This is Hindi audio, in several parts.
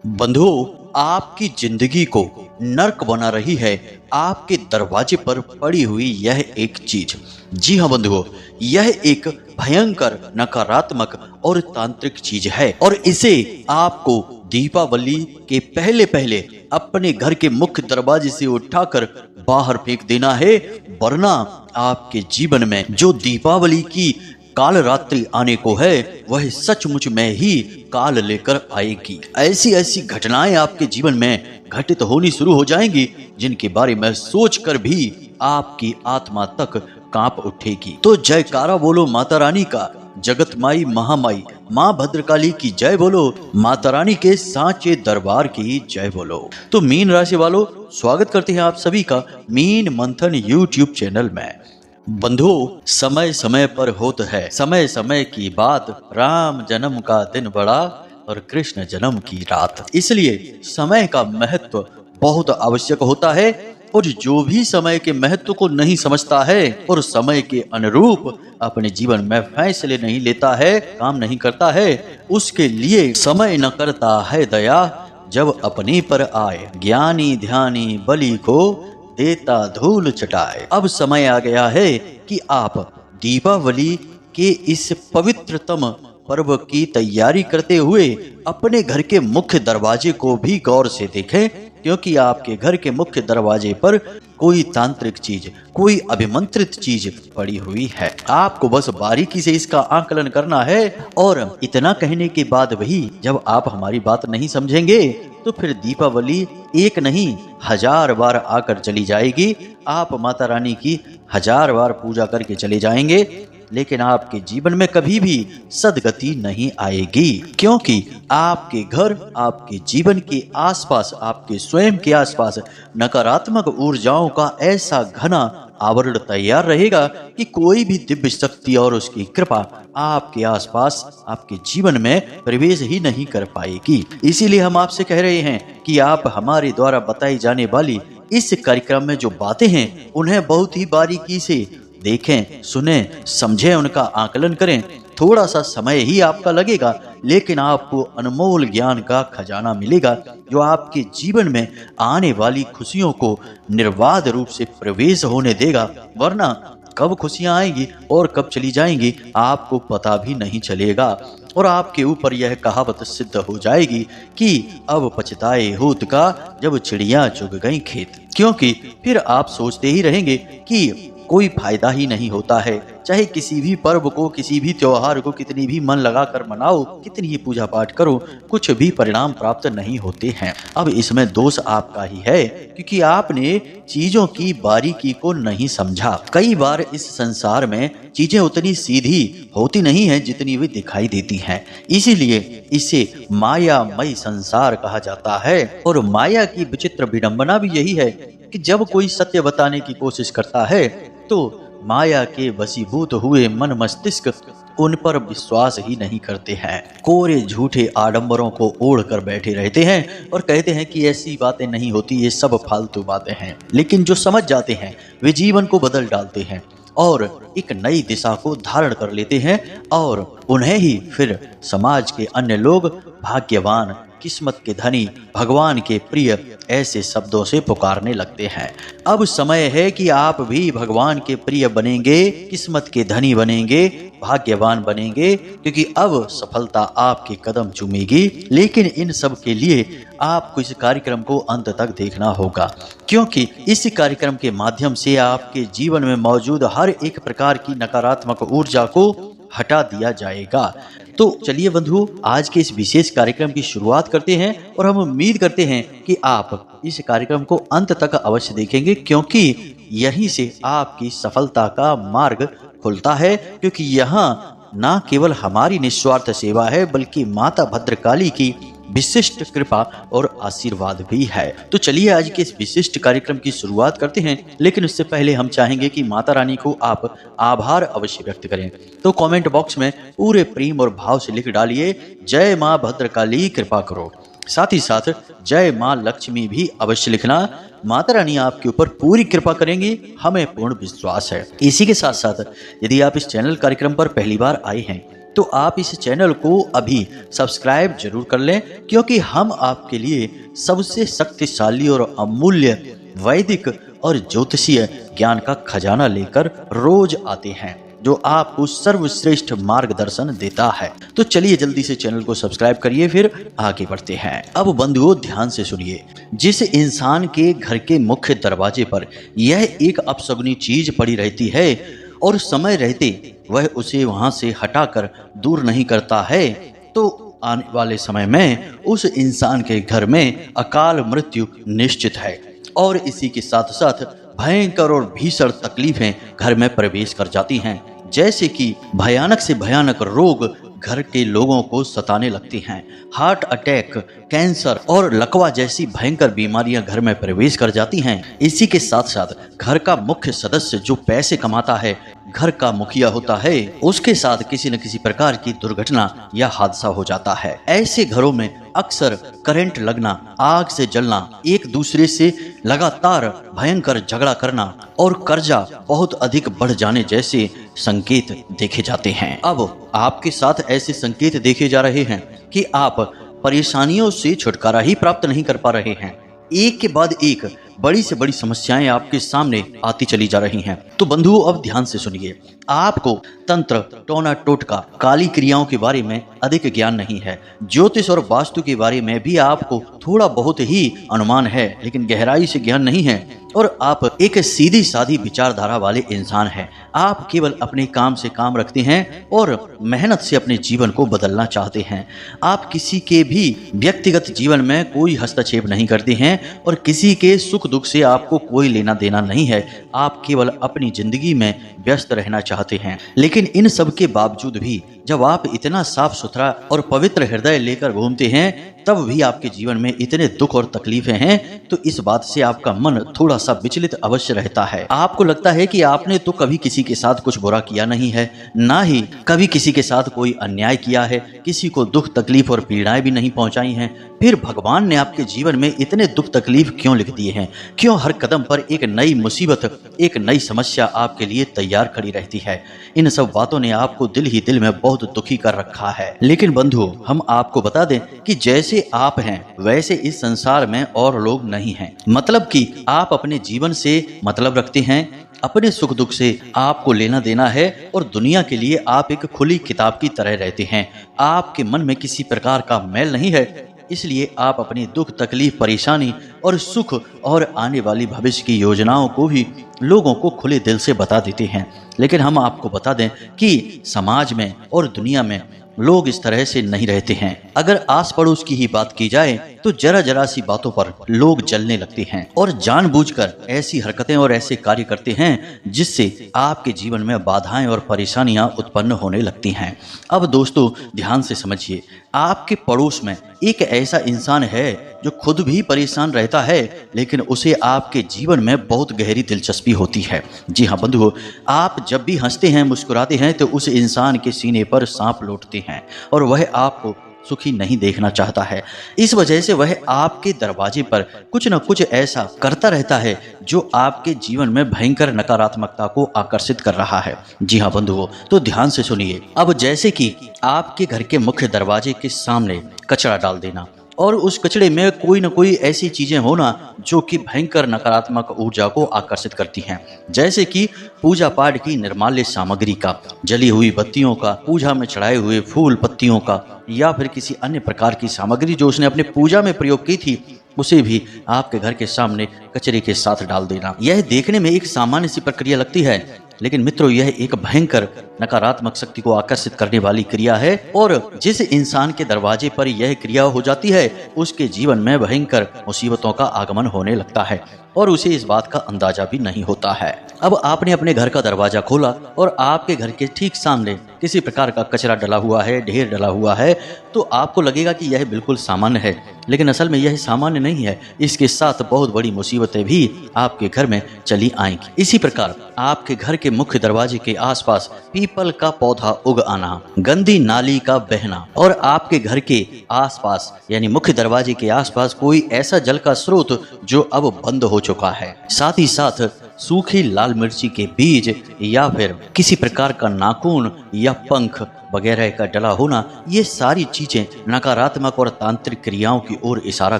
बंधुओं, आपकी जिंदगी को नर्क बना रही है आपके दरवाजे पर पड़ी हुई यह एक चीज। जी हाँ बंधुओं, यह एक भयंकर नकारात्मक और तांत्रिक चीज है और इसे आपको दीपावली के पहले पहले अपने घर के मुख्य दरवाजे से उठाकर बाहर फेंक देना है, वरना आपके जीवन में जो दीपावली की काल रात्रि आने को है वह सचमुच में ही काल लेकर आएगी। ऐसी ऐसी घटनाएं आपके जीवन में घटित होनी शुरू हो जाएंगी जिनके बारे में सोचकर भी आपकी आत्मा तक कांप उठेगी। तो जयकारा बोलो माता रानी का, जगत माई महामाई माँ भद्रकाली की जय बोलो, माता रानी के सांचे दरबार की जय बोलो। तो मीन राशि वालों, स्वागत करते हैं आप सभी का मीन मंथन यूट्यूब चैनल में। बंधुओं, समय समय पर होता है समय समय की बात, राम जन्म का दिन बड़ा और कृष्ण जन्म की रात। इसलिए समय का महत्व बहुत आवश्यक होता है और जो भी समय के महत्व को नहीं समझता है और समय के अनुरूप अपने जीवन में फैसले नहीं लेता है, काम नहीं करता है, उसके लिए समय न करता है दया, जब अपने पर आए ज्ञानी ध्यानी बलि को देता धूल चटाए। अब समय आ गया है कि आप दीपावली के इस पवित्रतम पर्व की तैयारी करते हुए अपने घर के मुख्य दरवाजे को भी गौर से देखें, क्योंकि आपके घर के मुख्य दरवाजे पर कोई तांत्रिक चीज, कोई अभिमंत्रित चीज पड़ी हुई है। आपको बस बारीकी से इसका आकलन करना है और इतना कहने के बाद भी जब आप हमारी बात नहीं समझेंगे तो फिर दीपावली एक नहीं 1000 बार आकर चली जाएगी। आप माता रानी की 1000 बार पूजा करके चले जाएंगे, लेकिन आपके जीवन में कभी भी सदगति नहीं आएगी, क्योंकि आपके घर, आपके जीवन के आसपास, आपके स्वयं के आसपास नकारात्मक ऊर्जाओं का ऐसा घना आवरण तैयार रहेगा कि कोई भी दिव्य शक्ति और उसकी कृपा आपके आसपास, आपके जीवन में प्रवेश ही नहीं कर पाएगी। इसीलिए हम आपसे कह रहे हैं कि आप हमारे द्वारा बताई जाने वाली इस कार्यक्रम में जो बातें हैं उन्हें बहुत ही बारीकी से देखें, सुनें, समझें, उनका आकलन करें। थोड़ा सा समय ही आपका लगेगा, लेकिन आपको अनमोल ज्ञान का खजाना मिलेगा जो आपके जीवन में आने वाली खुशियों को निर्बाध रूप से प्रवेश होने देगा, वरना कब खुशियां आएंगी और कब चली जाएंगी आपको पता भी नहीं चलेगा। और आपके ऊपर यह कहावत सिद्ध हो जाएगी कि अब पछताए होत का जब चिड़ियां चुग गई खेत, क्योंकि फिर आप सोचते ही रहेंगे कि कोई फायदा ही नहीं होता है। चाहे किसी भी पर्व को, किसी भी त्योहार को कितनी भी मन लगाकर मनाओ, कितनी ही पूजा पाठ करो, कुछ भी परिणाम प्राप्त नहीं होते हैं। अब इसमें दोष आपका ही है, क्योंकि आपने चीजों की बारीकी को नहीं समझा। कई बार इस संसार में चीजें उतनी सीधी होती नहीं है जितनी वे दिखाई देती हैं। इसीलिए इसे मायामय संसार कहा जाता है। और माया की विचित्र विडंबना भी यही है कि जब कोई सत्य बताने की कोशिश करता है तो माया के वशीभूत हुए मन मस्तिष्क उन पर विश्वास ही नहीं करते हैं। कोरे झूठे आडंबरों को ओढ़ कर बैठे रहते हैं और कहते हैं कि ऐसी बातें नहीं होती, ये सब फालतू बातें हैं। लेकिन जो समझ जाते हैं वे जीवन को बदल डालते हैं और एक नई दिशा को धारण कर लेते हैं और उन्हें ही फिर समाज के अन्य लोग भाग्यवान, किस्मत के धनी, भगवान के प्रिय ऐसे शब्दों से पुकारने लगते हैं। अब समय है कि आप भी भगवान के प्रिय बनेंगे, किस्मत के धनी बनेंगे, भाग्यवान बनेंगे, क्योंकि अब सफलता आपके कदम चूमेगी। लेकिन इन सब के लिए आपको इस कार्यक्रम को अंत तक देखना होगा, क्योंकि इस कार्यक्रम के माध्यम से आपके जीवन में मौजूद हर एक प्रकार की नकारात्मक ऊर्जा को हटा दिया जाएगा। तो चलिए बंधुओं, आज के इस विशेष कार्यक्रम की शुरुआत करते हैं और हम उम्मीद करते हैं कि आप इस कार्यक्रम को अंत तक अवश्य देखेंगे, क्योंकि यहीं से आपकी सफलता का मार्ग खुलता है। क्योंकि यहाँ न केवल हमारी निस्वार्थ सेवा है, बल्कि माता भद्रकाली की विशिष्ट कृपा और आशीर्वाद भी है। तो चलिए आज के इस विशिष्ट कार्यक्रम की शुरुआत करते हैं, लेकिन उससे पहले हम चाहेंगे कि माता रानी को आप आभार अवश्य व्यक्त करें। तो कमेंट बॉक्स में पूरे प्रेम और भाव से लिख डालिए, जय माँ भद्रकाली कृपा करो। साथ ही साथ जय माँ लक्ष्मी भी अवश्य लिखना। माता रानी आपके ऊपर पूरी कृपा करेंगी, हमें पूर्ण विश्वास है। इसी के साथ साथ यदि आप इस चैनल कार्यक्रम पर पहली बार आए हैं तो आप इस चैनल को अभी सब्सक्राइब जरूर कर लें, क्योंकि हम आपके लिए सबसे शक्तिशाली और अमूल्य वैदिक और ज्योतिषीय ज्ञान का खजाना लेकर रोज आते हैं, जो आपको सर्वश्रेष्ठ मार्गदर्शन देता है। तो चलिए जल्दी से चैनल को सब्सक्राइब करिए, फिर आगे बढ़ते हैं। अब बंधुओं ध्यान से सुनिए, जिस इंसान के घर के मुख्य दरवाजे पर यह एक अपशगुनी चीज पड़ी रहती है और समय रहते वह उसे वहां से हटाकर दूर नहीं करता है, तो आने वाले समय में उस इंसान के घर में अकाल मृत्यु निश्चित है। और इसी के साथ साथ भयंकर और भीषण तकलीफें घर में प्रवेश कर जाती हैं, जैसे कि भयानक से भयानक रोग घर के लोगों को सताने लगती हैं। हार्ट अटैक, कैंसर और लकवा जैसी भयंकर बीमारियां घर में प्रवेश कर जाती हैं। इसी के साथ साथ घर का मुख्य सदस्य जो पैसे कमाता है, घर का मुखिया होता है, उसके साथ किसी न किसी प्रकार की दुर्घटना या हादसा हो जाता है। ऐसे घरों में अक्सर करंट लगना, आग से जलना, एक दूसरे से लगातार भयंकर झगड़ा करना और कर्जा बहुत अधिक बढ़ जाने जैसे संकेत देखे जाते हैं। अब आपके साथ ऐसे संकेत देखे जा रहे हैं कि आप परेशानियों से छुटकारा ही प्राप्त नहीं कर पा रहे हैं। एक के बाद एक बड़ी से बड़ी समस्याएं आपके सामने आती चली जा रही हैं। तो बंधुओं अब ध्यान से सुनिए, आपको तंत्र, टोना टोटका, काली क्रियाओं के बारे में अधिक ज्ञान नहीं है। ज्योतिष और वास्तु के बारे में भी आपको थोड़ा बहुत ही अनुमान है, लेकिन गहराई से ज्ञान नहीं है। और आप एक सीधी सादी विचारधारा वाले इंसान हैं। आप केवल अपने काम से काम रखते हैं और मेहनत से अपने जीवन को बदलना चाहते हैं। आप किसी के भी व्यक्तिगत जीवन में कोई हस्तक्षेप नहीं करते हैं और किसी के सुख दुख से आपको कोई लेना देना नहीं है। आप केवल अपनी जिंदगी में व्यस्त रहना चाहते हैं। लेकिन इन सब के बावजूद भी जब आप इतना साफ सुथरा और पवित्र हृदय लेकर घूमते हैं, तब भी आपके जीवन में इतने दुख और तकलीफें हैं, तो इस बात से आपका मन थोड़ा सा विचलित अवश्य रहता है। आपको लगता है कि आपने तो कभी किसी के साथ कुछ बुरा किया नहीं है, ना ही कभी किसी के साथ कोई अन्याय किया है, किसी को दुख तकलीफ और पीड़ाएं भी नहीं पहुंचाई हैं। फिर भगवान ने आपके जीवन में इतने दुख तकलीफ क्यों लिख दिए हैं? क्यों हर कदम पर एक नई मुसीबत, एक नई समस्या आपके लिए तैयार खड़ी रहती है? इन सब बातों ने आपको दिल ही दिल में बहुत दुखी कर रखा है। लेकिन बंधुओं, हम आपको बता दें कि जैसे आप हैं वैसे इस संसार में और लोग नहीं हैं। मतलब कि आप अपने जीवन से मतलब रखते हैं, अपने सुख दुख से आपको लेना देना है और दुनिया के लिए आप एक खुली किताब की तरह रहते हैं। आपके मन में किसी प्रकार का मैल नहीं है, इसलिए आप अपनी दुख तकलीफ, परेशानी और सुख और आने वाली भविष्य की योजनाओं को भी लोगों को खुले दिल से बता देते हैं। लेकिन हम आपको बता दें कि समाज में और दुनिया में लोग इस तरह से नहीं रहते हैं। अगर आस पड़ोस की ही बात की जाए तो जरा जरा सी बातों पर लोग जलने लगते हैं और जानबूझकर ऐसी हरकतें और ऐसे कार्य करते हैं जिससे आपके जीवन में बाधाएं और परेशानियां उत्पन्न होने लगती हैं। अब दोस्तों ध्यान से समझिए, आपके पड़ोस में एक ऐसा इंसान है जो खुद भी परेशान रहता है, लेकिन उसे आपके जीवन में बहुत गहरी दिलचस्पी होती है। जी हाँ बंधुओं, आप जब भी हंसते हैं, मुस्कुराते हैं, तो उस इंसान के सीने पर सांप लौटते हैं और वह आपको सुखी नहीं देखना चाहता है। इस वजह से वह आपके दरवाजे पर कुछ न कुछ ऐसा करता रहता है जो आपके जीवन में भयंकर नकारात्मकता को आकर्षित कर रहा है। जी हाँ बंधुओं, तो ध्यान से सुनिए। अब जैसे कि आपके घर के मुख्य दरवाजे के सामने कचरा डाल देना और उस कचड़े में कोई न कोई ऐसी चीजें होना जो कि भयंकर नकारात्मक ऊर्जा को आकर्षित करती हैं, जैसे कि पूजा पाठ की निर्माल्य सामग्री का, जली हुई बत्तियों का, पूजा में चढ़ाए हुए फूल पत्तियों का, या फिर किसी अन्य प्रकार की सामग्री जो उसने अपने पूजा में प्रयोग की थी, उसे भी आपके घर के सामने कचरे के साथ डाल देना। यह देखने में एक सामान्य सी प्रक्रिया लगती है, लेकिन मित्रों यह एक भयंकर नकारात्मक शक्ति को आकर्षित करने वाली क्रिया है और जिस इंसान के दरवाजे पर यह क्रिया हो जाती है उसके जीवन में भयंकर मुसीबतों का आगमन होने लगता है और उसे इस बात का अंदाजा भी नहीं होता है। अब आपने अपने घर का दरवाजा खोला और आपके घर के ठीक सामने किसी प्रकार का कचरा डला हुआ है, ढेर डला हुआ है, तो आपको लगेगा कि यह बिल्कुल सामान्य है, लेकिन असल में यह सामान्य नहीं है। इसके साथ बहुत बड़ी मुसीबतें भी आपके घर में चली आएंगी। इसी प्रकार आपके घर के मुख्य दरवाजे के आसपास पीपल का पौधा उग आना, गंदी नाली का बहना और आपके घर के आसपास यानी मुख्य दरवाजे के आसपास कोई ऐसा जल का स्रोत जो अब बंद हो चुका है, साथ ही साथ सूखी लाल मिर्ची के बीज या फिर किसी प्रकार का नाखून या पंख वगैरह का डला होना, ये सारी चीजें नकारात्मक और तांत्रिक क्रियाओं की ओर इशारा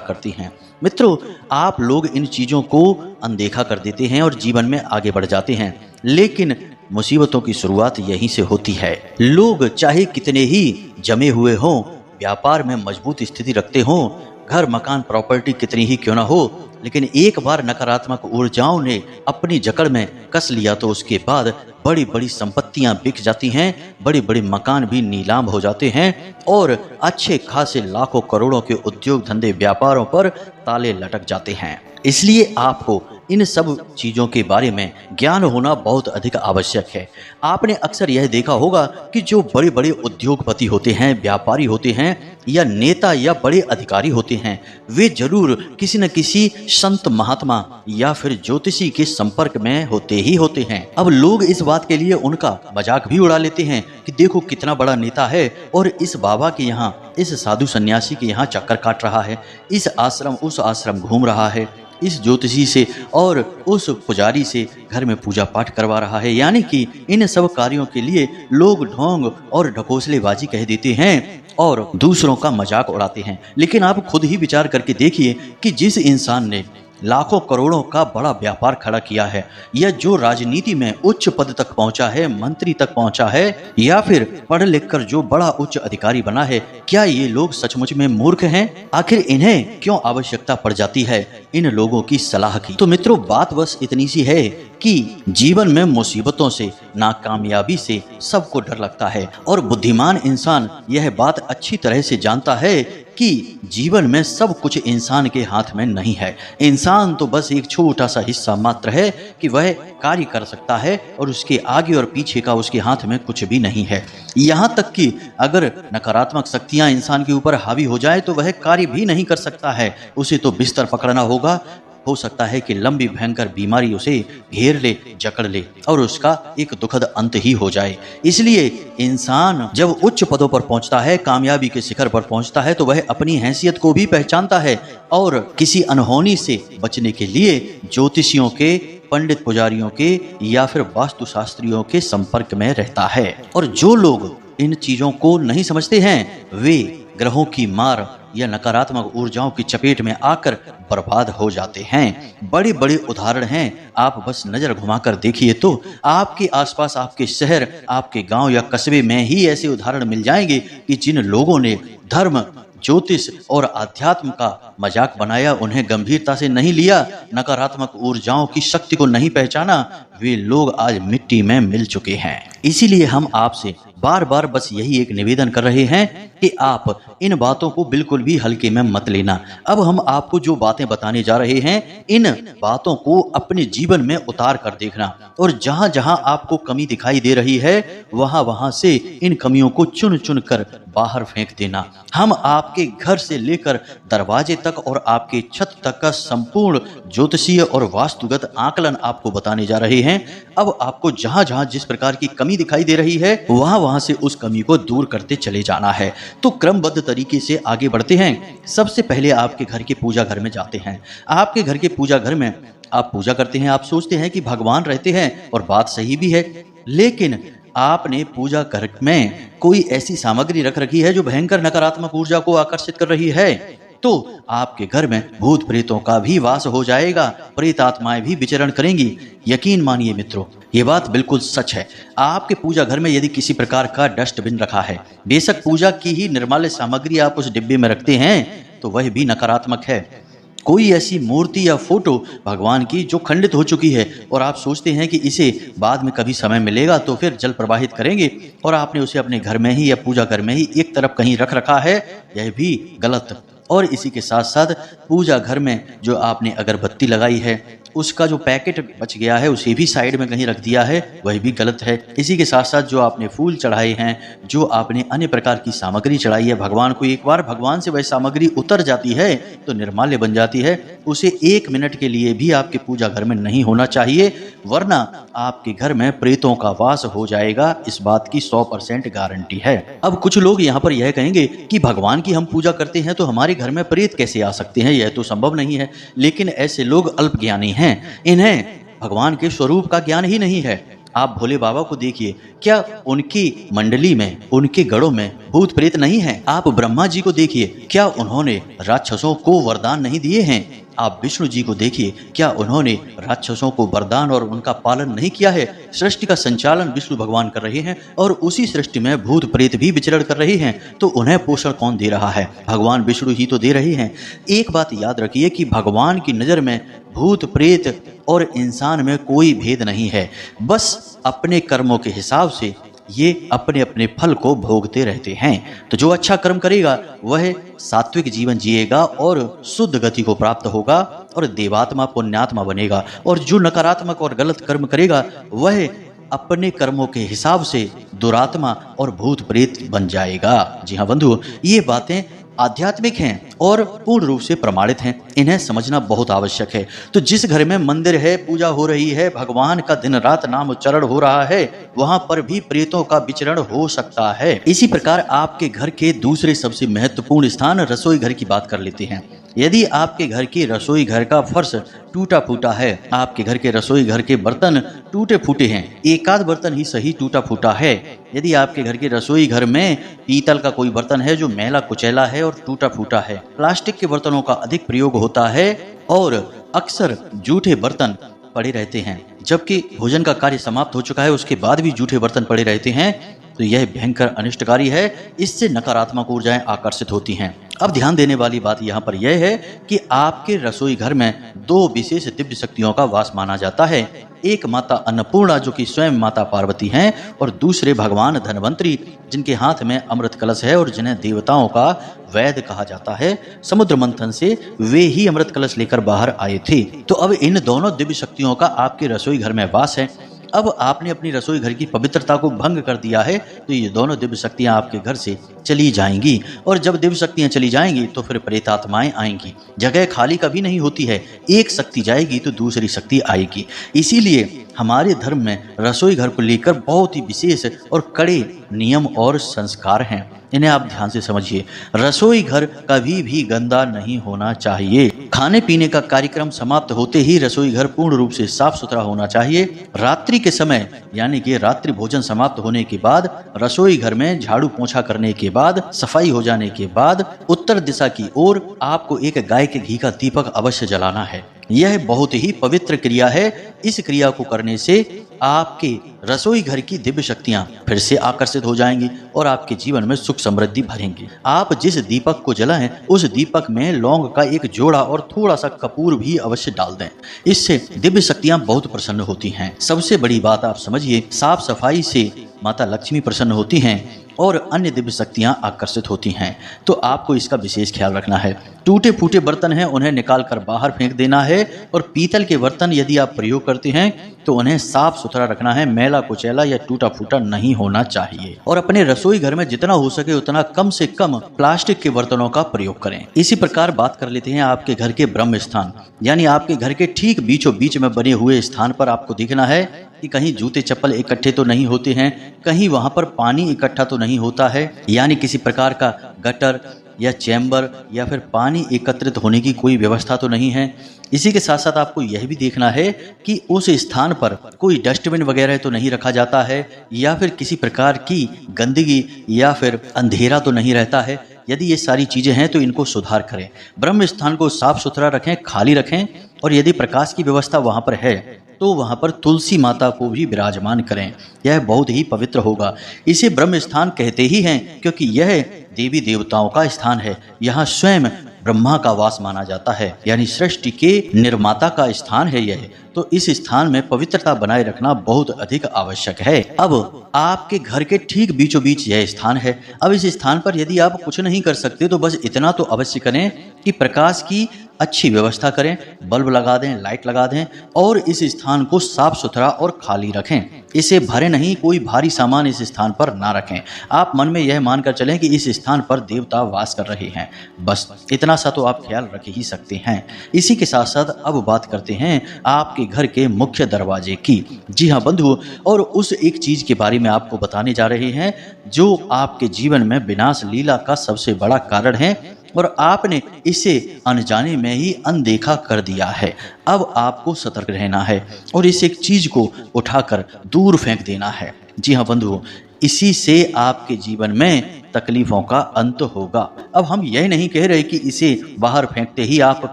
करती हैं। मित्रों, आप लोग इन चीजों को अनदेखा कर देते हैं और जीवन में आगे बढ़ जाते हैं, लेकिन मुसीबतों की शुरुआत यहीं से होती है। लोग चाहे कितने ही जमे हुए हों, व्यापार में मजबूत स्थिति रखते हों, घर मकान प्रॉपर्टी कितनी ही क्यों ना हो, लेकिन एक बार नकारात्मक ऊर्जाओं ने अपनी जकड़ में कस लिया तो उसके बाद बड़ी बड़ी संपत्तियां बिक जाती हैं, बड़े बड़े मकान भी नीलाम हो जाते हैं और अच्छे खासे लाखों करोड़ों के उद्योग धंधे व्यापारों पर ताले लटक जाते हैं। इसलिए आपको इन सब चीज़ों के बारे में ज्ञान होना बहुत अधिक आवश्यक है। आपने अक्सर यह देखा होगा कि जो बड़े बड़े उद्योगपति होते हैं, व्यापारी होते हैं या नेता या बड़े अधिकारी होते हैं, वे जरूर किसी न किसी संत महात्मा या फिर ज्योतिषी के संपर्क में होते ही होते हैं। अब लोग इस बात के लिए उनका मजाक भी उड़ा लेते हैं कि देखो कितना बड़ा नेता है और इस बाबा के यहाँ, इस साधु सन्यासी के यहाँ चक्कर काट रहा है, इस आश्रम उस आश्रम घूम रहा है, इस ज्योतिषी से और उस पुजारी से घर में पूजा पाठ करवा रहा है। यानी कि इन सब कार्यों के लिए लोग ढोंग और ढकोसलेबाजी कह देते हैं और दूसरों का मजाक उड़ाते हैं। लेकिन आप खुद ही विचार करके देखिए कि जिस इंसान ने लाखों करोड़ों का बड़ा व्यापार खड़ा किया है या जो राजनीति में उच्च पद तक पहुंचा है, मंत्री तक पहुंचा है या फिर पढ़ लिख कर जो बड़ा उच्च अधिकारी बना है, क्या ये लोग सचमुच में मूर्ख हैं? आखिर इन्हें क्यों आवश्यकता पड़ जाती है इन लोगों की सलाह की? तो मित्रों, बात बस इतनी सी है कि जीवन में मुसीबतों से, नाकामयाबी से सबको डर लगता है और बुद्धिमान इंसान यह बात अच्छी तरह से जानता है कि जीवन में सब कुछ इंसान के हाथ में नहीं है। इंसान तो बस एक छोटा सा हिस्सा मात्र है कि वह कार्य कर सकता है और उसके आगे और पीछे का उसके हाथ में कुछ भी नहीं है। यहाँ तक कि अगर नकारात्मक शक्तियाँ इंसान के ऊपर हावी हो जाए तो वह कार्य भी नहीं कर सकता है। उसे तो बिस्तर पकड़ना होगा, हो सकता है कि लंबी भयंकर बीमारी उसे घेर ले, जकड़ ले और उसका एक दुखद अंत ही हो जाए। इसलिए इंसान जब उच्च पदों पर पहुंचता है, कामयाबी के शिखर पर पहुंचता है, तो वह अपनी हैसियत को भी पहचानता है और किसी अनहोनी से बचने के लिए ज्योतिषियों के, पंडित पुजारियों के या फिर वास्तुशास्त्रियों के संपर्क में रहता है। और जो लोग इन चीजों को नहीं समझते हैं, वे ग्रहों की मार या नकारात्मक ऊर्जाओं की चपेट में आकर बर्बाद हो जाते हैं। बड़े बड़े उदाहरण हैं, आप बस नजर घुमाकर देखिए तो आपके आसपास, आपके शहर, आपके गांव या कस्बे में ही ऐसे उदाहरण मिल जाएंगे कि जिन लोगों ने धर्म, ज्योतिष और आध्यात्म का मजाक बनाया, उन्हें गंभीरता से नहीं लिया, नकारात्मक ऊर्जाओं की शक्ति को नहीं पहचाना, वे लोग आज मिट्टी में मिल चुके हैं। इसीलिए हम आपसे बार बार बस यही एक निवेदन कर रहे हैं कि आप इन बातों को बिल्कुल भी हल्के में मत लेना। अब हम आपको जो बातें बताने जा रहे हैं, इन बातों को अपने जीवन में उतार कर देखना और जहां जहां आपको कमी दिखाई दे रही है वहां वहां से इन कमियों को चुन चुन कर बाहर फेंक देना। हम आपके घर से लेकर दरवाजे तक और आपके छत तक का संपूर्ण ज्योतिषीय और वास्तुगत आकलन आपको बताने जा रहे हैं। अब आपको जहां जहां जिस प्रकार की कमी दिखाई दे रही है वहां वहां से उस कमी को दूर करते चले जाना है। तो क्रमबद्ध तरीके से आगे बढ़ते हैं। सबसे पहले आपके घर के पूजा घर में जाते हैं। आपके घर के पूजा घर में आप पूजा करते हैं, आप सोचते हैं कि भगवान रहते हैं और बात सही भी है, लेकिन आपने पूजा घर में कोई ऐसी सामग्री रख रखी है जो भयंकर नकारात्मक ऊर्जा को आकर्षित कर रही है, तो आपके घर में भूत प्रेतों का भी वास हो जाएगा, प्रेत आत्माएं भी विचरण करेंगी। यकीन मानिए मित्रों, ये बात बिल्कुल सच है। आपके पूजा घर में यदि किसी प्रकार का डस्टबिन रखा है, बेशक पूजा की ही निर्माल्य सामग्री आप उस डिब्बे में रखते हैं, तो वह भी नकारात्मक है। कोई ऐसी मूर्ति या फोटो भगवान की जो खंडित हो चुकी है और आप सोचते हैं कि इसे बाद में कभी समय मिलेगा तो फिर जल प्रवाहित करेंगे और आपने उसे अपने घर में ही या पूजा घर में ही एक तरफ कहीं रख रखा है, यह भी गलत। और इसी के साथ साथ पूजा घर में जो आपने अगरबत्ती लगाई है उसका जो पैकेट बच गया है उसे भी साइड में कहीं रख दिया है, वह भी गलत है। इसी के साथ साथ जो आपने फूल चढ़ाए हैं, जो आपने अन्य प्रकार की सामग्री चढ़ाई है भगवान को, एक बार भगवान से वह सामग्री उतर जाती है तो निर्माल्य बन जाती है। उसे 1 मिनट के लिए भी आपके पूजा घर में नहीं होना चाहिए, वरना आपके घर में प्रेतों का वास हो जाएगा। इस बात की 100% गारंटी है। अब कुछ लोग यहाँ पर यह कहेंगे कि भगवान की हम पूजा करते हैं तो हमारे घर में प्रेत कैसे आ सकते हैं, यह तो संभव नहीं है। लेकिन ऐसे लोग अल्पज्ञानी हैं, इन्हें भगवान के स्वरूप का ज्ञान ही नहीं है। आप भोले बाबा को देखिए, क्या उनकी मंडली में, उनके गढ़ों में भूत प्रेत नहीं है? आप ब्रह्मा जी को देखिए, क्या उन्होंने राक्षसों को वरदान नहीं दिए हैं? आप विष्णु जी को देखिए, क्या उन्होंने राक्षसों को वरदान और उनका पालन नहीं किया है? सृष्टि का संचालन विष्णु भगवान कर रहे हैं और उसी सृष्टि में भूत प्रेत भी विचरण कर रहे हैं, तो उन्हें पोषण कौन दे रहा है? भगवान विष्णु ही तो दे रहे हैं। एक बात याद रखिए कि भगवान की नज़र में भूत प्रेत और इंसान में कोई भेद नहीं है। बस अपने कर्मों के हिसाब से ये अपने अपने फल को भोगते रहते हैं। तो जो अच्छा कर्म करेगा वह सात्विक जीवन जिएगा और शुद्ध गति को प्राप्त होगा और देवात्मा पुण्यात्मा बनेगा, और जो नकारात्मक और गलत कर्म करेगा वह अपने कर्मों के हिसाब से दुरात्मा और भूत प्रेत बन जाएगा। जी हाँ बंधु, ये बातें आध्यात्मिक हैं और पूर्ण रूप से प्रमाणित हैं। इन्हें समझना बहुत आवश्यक है। तो जिस घर में मंदिर है, पूजा हो रही है, भगवान का दिन रात नाम उच्चारण हो रहा है, वहां पर भी प्रेतों का विचरण हो सकता है। इसी प्रकार आपके घर के दूसरे सबसे महत्वपूर्ण स्थान रसोई घर की बात कर लेते हैं। यदि आपके घर की रसोई घर का फर्श टूटा फूटा है, आपके घर के रसोई घर के बर्तन टूटे फूटे हैं, एक आध बर्तन ही सही टूटा फूटा है, यदि आपके घर के रसोई घर में पीतल का कोई बर्तन है जो मैला कुचैला है और टूटा फूटा है, प्लास्टिक के बर्तनों का अधिक प्रयोग होता है और अक्सर जूठे बर्तन पड़े रहते हैं, जबकि भोजन का कार्य समाप्त हो चुका है उसके बाद भी जूठे बर्तन पड़े रहते हैं, तो यह भयंकर अनिष्टकारी है। इससे नकारात्मक ऊर्जाएं आकर्षित होती हैं। अब ध्यान देने वाली बात यहाँ पर यह है कि आपके रसोई घर में दो विशेष दिव्य शक्तियों का वास माना जाता है। एक माता अन्नपूर्णा जो कि स्वयं माता पार्वती हैं, और दूसरे भगवान धन्वंतरी जिनके हाथ में अमृत कलश है और जिन्हें देवताओं का वैद्य कहा जाता है। समुद्र मंथन से वे ही अमृत कलश लेकर बाहर आए थे। तो अब इन दोनों दिव्य शक्तियों का आपके रसोई घर में वास है। अब आपने अपनी रसोई घर की पवित्रता को भंग कर दिया है, तो ये दोनों दिव्य शक्तियां आपके घर से चली जाएंगी, और जब दिव्य शक्तियां चली जाएंगी तो फिर प्रेतात्माएं आएंगी। जगह खाली कभी नहीं होती है, एक शक्ति जाएगी तो दूसरी शक्ति आएगी। इसीलिए हमारे धर्म में रसोई घर को लेकर बहुत ही विशेष और कड़े नियम और संस्कार हैं। इन्हें आप ध्यान से समझिए। रसोई घर कभी भी गंदा नहीं होना चाहिए। खाने पीने का कार्यक्रम समाप्त होते ही रसोई घर पूर्ण रूप से साफ सुथरा होना चाहिए। रात्रि के समय यानी कि रात्रि भोजन समाप्त होने के बाद रसोई घर में झाड़ू पोंछा करने के बाद, सफाई हो जाने के बाद उत्तर दिशा की ओर आपको एक गाय के घी का दीपक अवश्य जलाना है। यह बहुत ही पवित्र क्रिया है। इस क्रिया को करने से आपके रसोई घर की दिव्य शक्तियां फिर से आकर्षित हो जाएंगी और आपके जीवन में सुख समृद्धि भरेंगी। आप जिस दीपक को जलाएं उस दीपक में लौंग का एक जोड़ा और थोड़ा सा कपूर भी अवश्य डाल दें। इससे दिव्य शक्तियां बहुत प्रसन्न होती हैं। सबसे बड़ी बात आप समझिए, साफ सफाई से माता लक्ष्मी प्रसन्न होती हैं और अन्य दिव्य शक्तियां आकर्षित होती हैं। तो आपको इसका विशेष ख्याल रखना है। टूटे फूटे बर्तन हैं उन्हें निकाल कर बाहर फेंक देना है, और पीतल के बर्तन यदि आप प्रयोग करते हैं तो उन्हें साफ सुथरा रखना है। मैला कुचैला या टूटा फूटा नहीं होना चाहिए। और अपने रसोई घर में जितना हो सके उतना कम से कम प्लास्टिक के बर्तनों का प्रयोग करें। इसी प्रकार बात कर लेते हैं आपके घर के ब्रह्म स्थान, यानी आपके घर के ठीक बीचों बीच में बने हुए स्थान पर आपको देखना है कि कहीं जूते चप्पल इकट्ठे तो नहीं होते हैं, कहीं वहां पर पानी इकट्ठा तो नहीं होता है, यानी किसी प्रकार का गटर या चैम्बर या फिर पानी एकत्रित होने की कोई व्यवस्था तो नहीं है। इसी के साथ साथ आपको यह भी देखना है कि उस स्थान पर कोई डस्टबिन वगैरह तो नहीं रखा जाता है, या फिर किसी प्रकार की गंदगी या फिर अंधेरा तो नहीं रहता है। यदि ये सारी चीज़ें हैं तो इनको सुधार करें। ब्रह्म स्थान को साफ सुथरा रखें, खाली रखें, और यदि प्रकाश की व्यवस्था वहाँ पर है तो वहाँ पर तुलसी माता को भी विराजमान करें। यह बहुत ही पवित्र होगा। इसे ब्रह्म स्थान कहते ही हैं क्योंकि यह देवी देवताओं का स्थान है। यहाँ स्वयं ब्रह्मा का वास माना जाता है, यानी सृष्टि के निर्माता का स्थान है यह। तो इस स्थान में पवित्रता बनाए रखना बहुत अधिक आवश्यक है। अब आपके घर के ठीक बीचों बीच यह स्थान है। अब इस स्थान पर यदि आप कुछ नहीं कर सकते तो बस इतना तो अवश्य करें कि प्रकाश की अच्छी व्यवस्था करें, बल्ब लगा दें, लाइट लगा दें, और इस स्थान को साफ सुथरा और खाली रखें। इसे भरे नहीं, कोई भारी सामान इस स्थान पर ना रखें। आप मन में यह मानकर चलें कि इस स्थान पर देवता वास कर रहे हैं। बस इतना सा तो आप ख्याल रख ही सकते हैं। इसी के साथ साथ अब बात करते हैं आपके घर के मुख्य दरवाजे की। जी हाँ बंधु, और उस एक चीज के बारे में आपको बताने जा रहे हैं जो आपके जीवन में विनाश लीला का सबसे बड़ा कारण है। और आपने इसे अनजाने में ही अनदेखा कर दिया है। अब आपको सतर्क रहना है और इस एक चीज को उठाकर दूर फेंक देना है। जी हाँ बंधुओं, इसी से आपके जीवन में तकलीफों का अंत होगा। अब हम यह नहीं कह रहे कि इसे बाहर फेंकते ही आप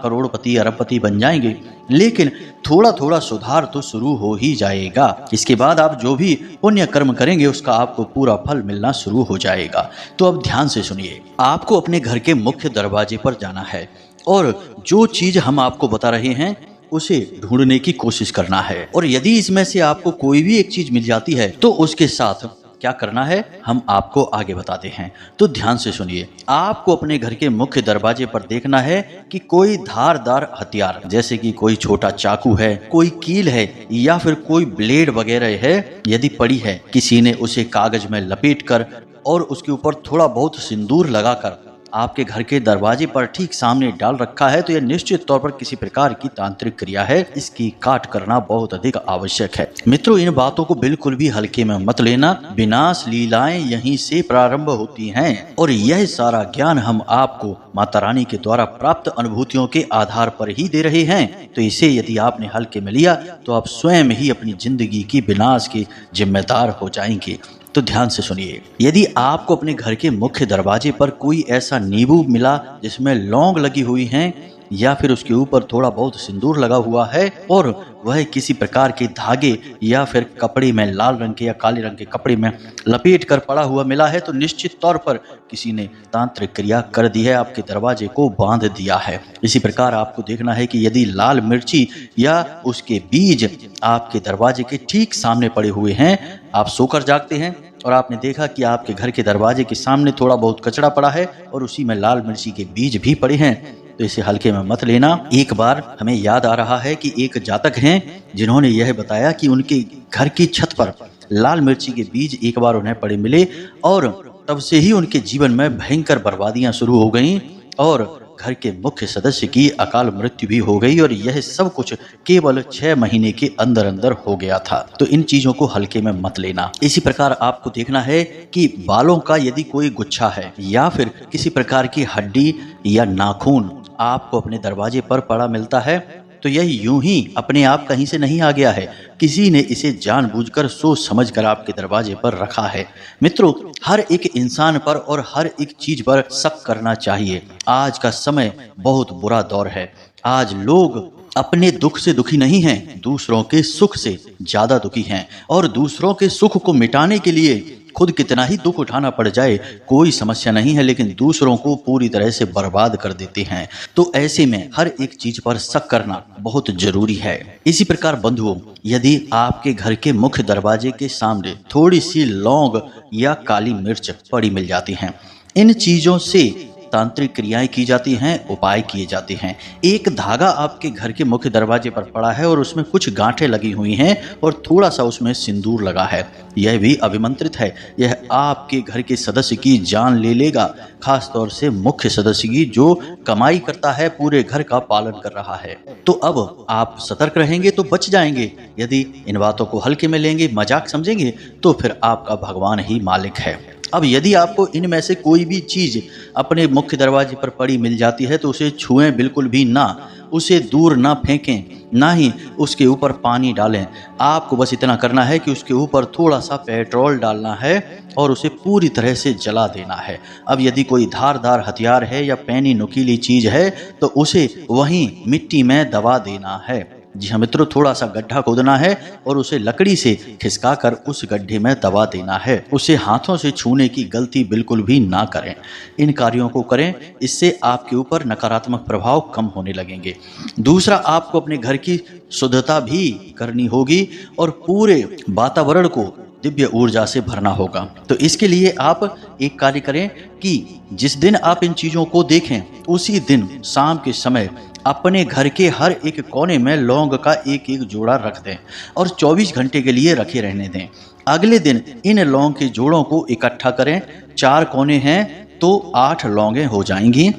करोड़पति अरबपति बन जाएंगे, लेकिन थोड़ा थोड़ा सुधार तो शुरू हो ही जाएगा। इसके बाद आप जो भी पुण्य कर्म करेंगे उसका आपको पूरा फल मिलना शुरू हो जाएगा। तो अब ध्यान से सुनिए, आपको अपने घर के मुख्य दरवाजे पर जाना है और जो चीज हम आपको बता रहे हैं उसे ढूंढने की कोशिश करना है। और यदि इसमें से आपको कोई भी एक चीज मिल जाती है तो उसके साथ क्या करना है हम आपको आगे बताते हैं। तो ध्यान से सुनिए, आपको अपने घर के मुख्य दरवाजे पर देखना है कि कोई धारदार हथियार, जैसे कि कोई छोटा चाकू है, कोई कील है या फिर कोई ब्लेड वगैरह है, यदि पड़ी है, किसी ने उसे कागज में लपेटकर और उसके ऊपर थोड़ा बहुत सिंदूर लगाकर आपके घर के दरवाजे पर ठीक सामने डाल रखा है, तो यह निश्चित तौर पर किसी प्रकार की तांत्रिक क्रिया है। इसकी काट करना बहुत अधिक आवश्यक है। मित्रों, इन बातों को बिल्कुल भी हल्के में मत लेना। विनाश लीलाएं यहीं से प्रारंभ होती हैं और यह सारा ज्ञान हम आपको माता रानी के द्वारा प्राप्त अनुभूतियों के आधार पर ही दे रहे हैं। तो इसे यदि आपने हल्के में लिया तो आप स्वयं ही अपनी जिंदगी की विनाश के जिम्मेदार हो जाएंगे। तो ध्यान से सुनिए, यदि आपको अपने घर के मुख्य दरवाजे पर कोई ऐसा नींबू मिला जिसमें लौंग लगी हुई हैं या फिर उसके ऊपर थोड़ा बहुत सिंदूर लगा हुआ है और वह किसी प्रकार के धागे या फिर कपड़े में, लाल रंग के या काले रंग के कपड़े में लपेट कर पड़ा हुआ मिला है, तो निश्चित तौर पर किसी ने तांत्रिक क्रिया कर दी है, आपके दरवाजे को बांध दिया है। इसी प्रकार आपको देखना है कि यदि लाल मिर्ची या उसके बीज आपके दरवाजे के ठीक सामने पड़े हुए हैं, आप सोकर जागते हैं और आपने देखा कि आपके घर के दरवाजे के सामने थोड़ा बहुत कचरा पड़ा है और उसी में लाल मिर्ची के बीज भी पड़े हैं, तो इसे हल्के में मत लेना। एक बार हमें याद आ रहा है कि एक जातक हैं जिन्होंने यह बताया कि उनके घर की छत पर लाल मिर्ची के बीज एक बार उन्हें पड़े मिले और तब से ही उनके जीवन में भयंकर बर्बादियां शुरू हो गईं और घर के मुख्य सदस्य की अकाल मृत्यु भी हो गई और यह सब कुछ केवल 6 महीने के अंदर अंदर हो गया था। तो इन चीजों को हल्के में मत लेना। इसी प्रकार आपको देखना है कि बालों का यदि कोई गुच्छा है या फिर किसी प्रकार की हड्डी या नाखून आपको अपने दरवाजे पर पड़ा मिलता है, तो यह यूं ही अपने आप कहीं से नहीं आ गया है, किसी ने इसे जानबूझकर सोच समझकर आपके दरवाजे पर रखा है। मित्रों, हर एक इंसान पर और हर एक चीज पर शक करना चाहिए। आज का समय बहुत बुरा दौर है। आज लोग अपने दुख से दुखी नहीं हैं, दूसरों के सुख से ज्यादा दुखी हैं और दूसरों के सुख को मिटाने के लिए खुद कितना ही दुख उठाना पड़ जाए कोई समस्या नहीं है, लेकिन दूसरों को पूरी तरह से बर्बाद कर देते हैं। तो ऐसे में हर एक चीज पर शक करना बहुत जरूरी है। इसी प्रकार बंधुओं, यदि आपके घर के मुख्य दरवाजे के सामने थोड़ी सी लौंग या काली मिर्च पड़ी मिल जाती हैं, इन चीजों से तांत्रिक क्रियाएं की जाती हैं, उपाय किए जाते हैं। एक धागा आपके घर के मुख्य दरवाजे पर पड़ा है और उसमें कुछ गांठें लगी हुई हैं और थोड़ा सा उसमें सिंदूर लगा है, यह भी अभिमंत्रित है। यह आपके घर के सदस्य की जान ले लेगा, खास तौर से मुख्य सदस्य की जो कमाई करता है, पूरे घर का पालन कर रहा है। तो अब आप सतर्क रहेंगे तो बच जाएंगे। यदि इन बातों को हल्के में लेंगे, मजाक समझेंगे, तो फिर आपका भगवान ही मालिक है। अब यदि आपको इनमें से कोई भी चीज अपने मुख्य दरवाजे पर पड़ी मिल जाती है तो उसे छुएं बिल्कुल भी ना, उसे दूर ना फेंकें, ना ही उसके ऊपर पानी डालें। आपको बस इतना करना है कि उसके ऊपर थोड़ा सा पेट्रोल डालना है और उसे पूरी तरह से जला देना है। अब यदि कोई धारदार हथियार है या पैनी नुकीली चीज है तो उसे वहीं मिट्टी में दबा देना है। जी हाँ मित्रों, थोड़ा सा गड्ढा खोदना है और उसे लकड़ी से खिसकाकर उस गड्ढे में दबा देना है। उसे हाथों से छूने की गलती बिल्कुल भी ना करें। इन कार्यों को करें, इससे आपके ऊपर नकारात्मक प्रभाव कम होने लगेंगे। दूसरा, आपको अपने घर की शुद्धता भी करनी होगी और पूरे वातावरण को दिव्य ऊर्जा से भरना होगा। तो इसके लिए आप एक कार्य करें कि जिस दिन आप इन चीजों को देखें उसी दिन शाम के समय अपने घर के हर एक कोने में लौंग का एक एक जोड़ा रख दें और 24 घंटे के लिए रखे रहने दें। अगले दिन इन लौंग के जोड़ों को इकट्ठा करें। 4 कोने हैं तो 8 लौंगें हो जाएंगी,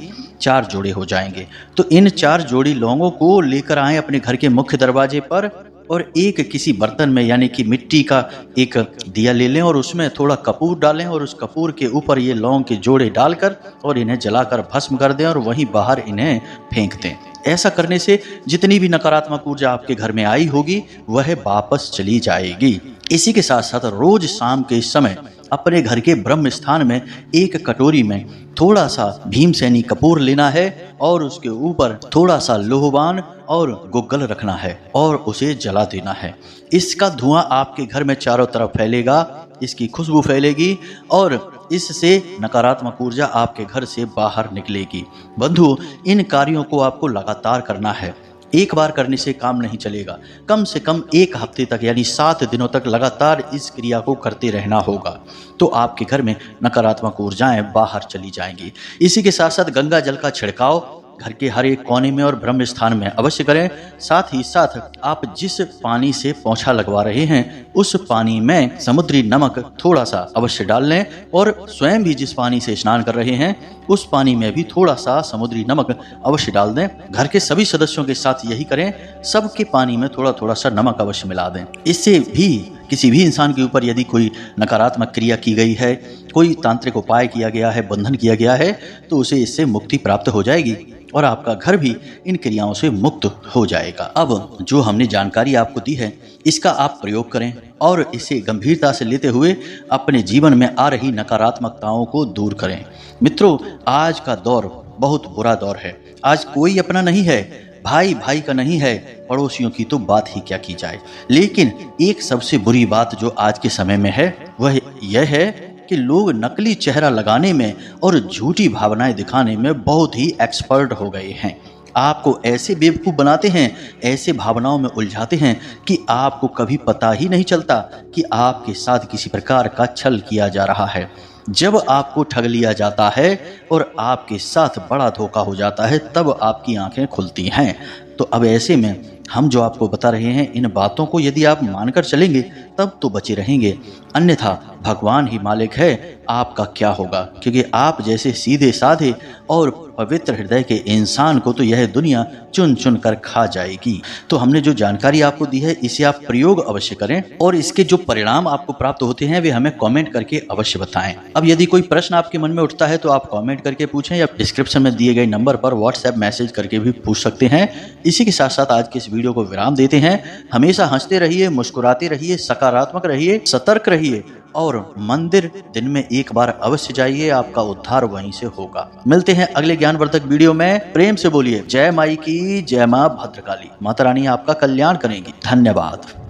4 जोड़े हो जाएंगे। तो इन 4 जोड़ी लौंगों को लेकर आएं अपने घर के मुख्य दरवाजे पर और एक किसी बर्तन में यानी कि मिट्टी का एक दिया ले लें और उसमें थोड़ा कपूर डालें और उस कपूर के ऊपर ये लौंग के जोड़े डालकर और इन्हें जलाकर भस्म कर दें और वहीं बाहर इन्हें फेंक दें। ऐसा करने से जितनी भी नकारात्मक ऊर्जा आपके घर में आई होगी वह वापस चली जाएगी। इसी के साथ साथ रोज शाम के समय अपने घर के ब्रह्म स्थान में एक कटोरी में थोड़ा सा भीमसेनी कपूर लेना है और उसके ऊपर थोड़ा सा लोहवान और गुग्गल रखना है और उसे जला देना है। इसका धुआं आपके घर में चारों तरफ फैलेगा, इसकी खुशबू फैलेगी और इससे नकारात्मक ऊर्जा आपके घर से बाहर निकलेगी। बंधु, इन कार्यों को आपको लगातार करना है। एक बार करने से काम नहीं चलेगा, कम से कम 1 हफ्ते तक यानी 7 दिनों तक लगातार इस क्रिया को करते रहना होगा, तो आपके घर में नकारात्मक ऊर्जाएं बाहर चली जाएंगी। इसी के साथ साथ गंगा जल का छिड़काव घर के हर एक कोने में और ब्रह्म स्थान में अवश्य करें। साथ ही साथ आप जिस पानी से पोंछा लगवा रहे हैं उस पानी में समुद्री नमक थोड़ा सा अवश्य डाल लें और स्वयं भी जिस पानी से स्नान कर रहे हैं उस पानी में भी थोड़ा सा समुद्री नमक अवश्य डाल दें। घर के सभी सदस्यों के साथ यही करें, सबके पानी में थोड़ा थोड़ा सा नमक अवश्य मिला दें। इससे भी किसी भी इंसान के ऊपर यदि कोई नकारात्मक क्रिया की गई है, कोई तांत्रिक उपाय किया गया है, बंधन किया गया है, तो उसे इससे मुक्ति प्राप्त हो जाएगी और आपका घर भी इन क्रियाओं से मुक्त हो जाएगा। अब जो हमने जानकारी आपको दी है इसका आप प्रयोग करें और इसे गंभीरता से लेते हुए अपने जीवन में आ रही नकारात्मकताओं को दूर करें। मित्रों, आज का दौर बहुत बुरा दौर है। आज कोई अपना नहीं है, भाई भाई का नहीं है, पड़ोसियों की तो बात ही क्या की जाए। लेकिन एक सबसे बुरी बात जो आज के समय में है वह यह है कि लोग नकली चेहरा लगाने में और झूठी भावनाएं दिखाने में बहुत ही एक्सपर्ट हो गए हैं। आपको ऐसे बेवकूफ़ बनाते हैं, ऐसे भावनाओं में उलझाते हैं कि आपको कभी पता ही नहीं चलता कि आपके साथ किसी प्रकार का छल किया जा रहा है। जब आपको ठग लिया जाता है और आपके साथ बड़ा धोखा हो जाता है तब आपकी आंखें खुलती हैं। तो अब ऐसे में हम जो आपको बता रहे हैं इन बातों को यदि आप मानकर चलेंगे तब तो बचे रहेंगे, अन्यथा भगवान ही मालिक है आपका क्या होगा। क्योंकि आप जैसे सीधे साधे और पवित्र हृदय के इंसान को तो यह दुनिया चुन चुन कर खा जाएगी। तो हमने जो जानकारी आपको दी है इसे आप प्रयोग अवश्य करें और इसके जो परिणाम आपको प्राप्त होते हैं वे हमें कमेंट करके अवश्य बताएं। अब यदि कोई प्रश्न आपके मन में उठता है तो आप कमेंट करके पूछें या डिस्क्रिप्शन में दिए गए नंबर पर व्हाट्सएप मैसेज करके भी पूछ सकते हैं। इसी के साथ साथ आज के इस वीडियो को विराम देते हैं। हमेशा हंसते रहिए, मुस्कुराते रहिए, सकारात्मक रहिए, सतर्क रहिए और मंदिर दिन में एक बार अवश्य जाइए, आपका उद्धार वहीं से होगा। मिलते हैं अगले ज्ञानवर्धक वीडियो में। प्रेम से बोलिए जय माई की, जय मां भद्रकाली। माता रानी आपका कल्याण करेंगी। धन्यवाद।